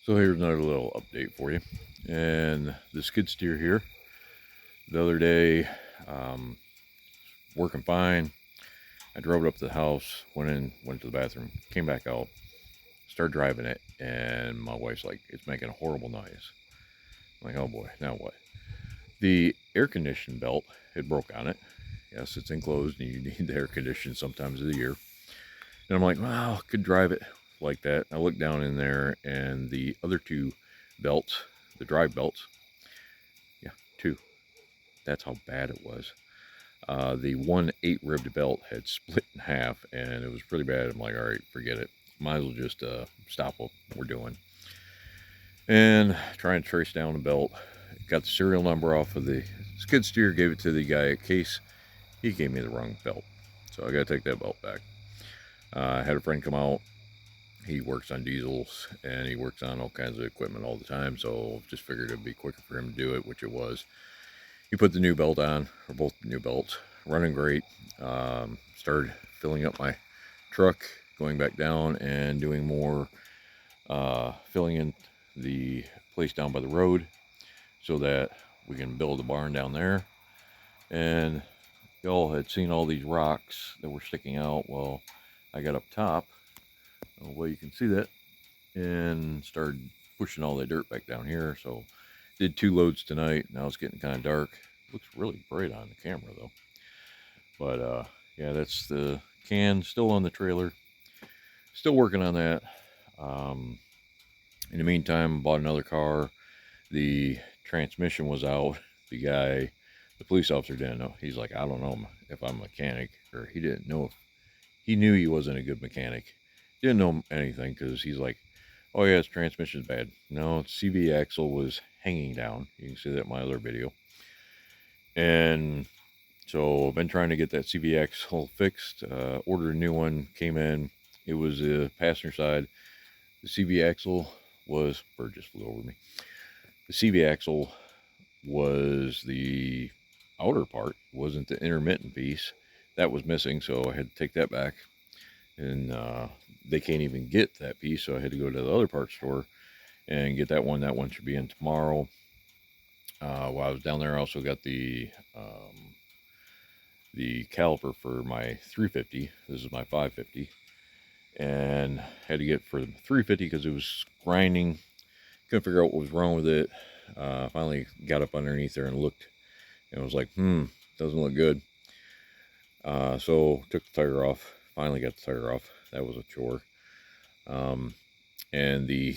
So here's another little update for you. And the skid steer here, the other day, um, working fine. I drove it up to the house, went to the bathroom, came back out, started driving it, and my wife's like, "It's making a horrible noise." I'm like, "Oh boy, now what?" The air conditioning belt had broke on it. Yes, it's enclosed, and you need the air conditioning sometimes of the year. And I'm like, "Wow, could drive it like that." I looked down in there, and the other two belts, the drive belts, yeah, two. That's how bad it was. The one 8 ribbed belt had split in half, and it was pretty bad. I'm like, all right, forget it. Might as well just stop what we're doing. And trying to trace down the belt. Got the serial number off of the skid steer, gave it to the guy at Case. He gave me the wrong belt. So I got to take that belt back. I had a friend come out. He works on diesels and he works on all kinds of equipment all the time. So just figured it'd be quicker for him to do it, which it was. He put the new belt on, or both new belts, running great. Started filling up my truck, going back down and doing more, filling in the place down by the road so that we can build a barn down there. And y'all had seen all these rocks that were sticking out. Well, I got up top, well, you can see that, and started pushing all the dirt back down here. So did 2 loads tonight. Now it's getting kind of dark. Looks really bright on the camera though. But yeah, that's the can still on the trailer. Still working on that. Um, in the meantime, bought another car. The transmission was out. The police officer didn't know. He's like, I don't know if I'm a mechanic, or he didn't know if he knew he wasn't a good mechanic. Didn't know anything because he's like, oh yeah, his transmission's bad. No, its CV axle was hanging down. You can see that in my other video. And so I've been trying to get that CV axle fixed. Ordered a new one, came in. It was the passenger side. The CV axle was, bird just flew over me. The CV axle was the outer part, wasn't the intermittent piece. That was missing, so I had to take that back. And they can't even get that piece, so I had to go to the other parts store and get that one. That one should be in tomorrow. While I was down there, I also got the caliper for my 350. This is my 550, and had to get for the 350 because it was grinding. Couldn't figure out what was wrong with it. Finally got up underneath there and looked, and was like, doesn't look good. So took the tire off. Finally got the tire off. That was a chore. And the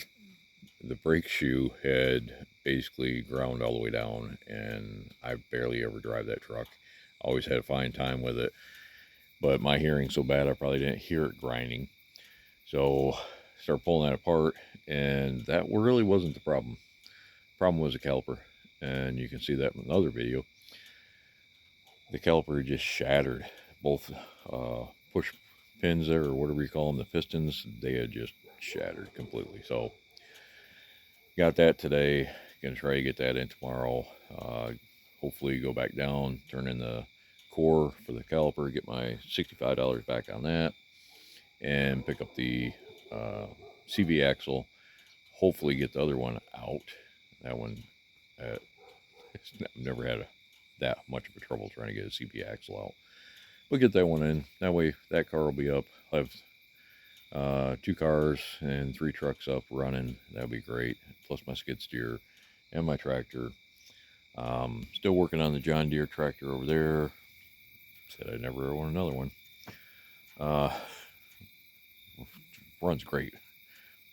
brake shoe had basically ground all the way down, and I barely ever drive that truck. Always had a fine time with it, but my hearing's so bad I probably didn't hear it grinding. So started pulling that apart, and that really wasn't the problem. Problem was the caliper, and you can see that in another video. The caliper just shattered. Both push pins there, or whatever you call them, the pistons, they had just shattered completely. So got that today. Gonna try to get that in tomorrow. Hopefully go back down, turn in the core for the caliper, get my $65 back on that, and pick up the CV axle. Hopefully get the other one out. That one, I've never had that much of a trouble trying to get a CV axle out. We'll get that one in. That way, that car will be up. I'll have 2 cars and 3 trucks up running. That'd be great. Plus my skid steer and my tractor. Still working on the John Deere tractor over there. Said I never want another one. Runs great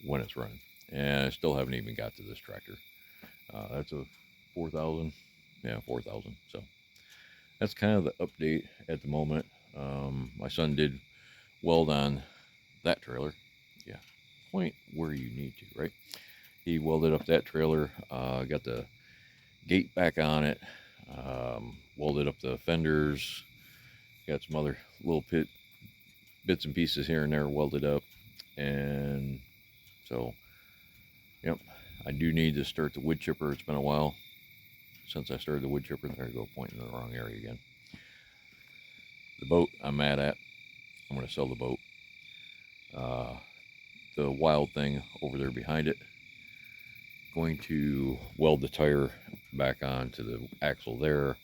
when it's running. And I still haven't even got to this tractor. That's a 4,000. Yeah, 4,000. So that's kind of the update at the moment. My son did weld on that trailer. Yeah, point where you need to, right? He welded up that trailer, got the gate back on it, welded up the fenders, got some other little bits and pieces here and there welded up. And so, yep, I do need to start the wood chipper. It's been a while since I started the wood chipper. There I go, pointing in the wrong area again. The boat I'm mad at. I'm going to sell the boat. The wild thing over there behind it, going to weld the tire back onto the axle there,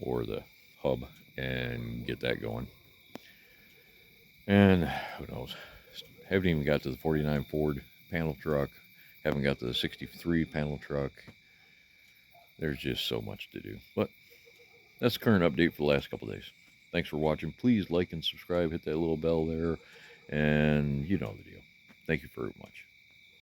or the hub, and get that going. And who knows, haven't even got to the 49 Ford panel truck, haven't got to the 63 panel truck. There's just so much to do, but that's the current update for the last couple days. Thanks for watching. Please like and subscribe, hit that little bell there, and you know the deal. Thank you very much.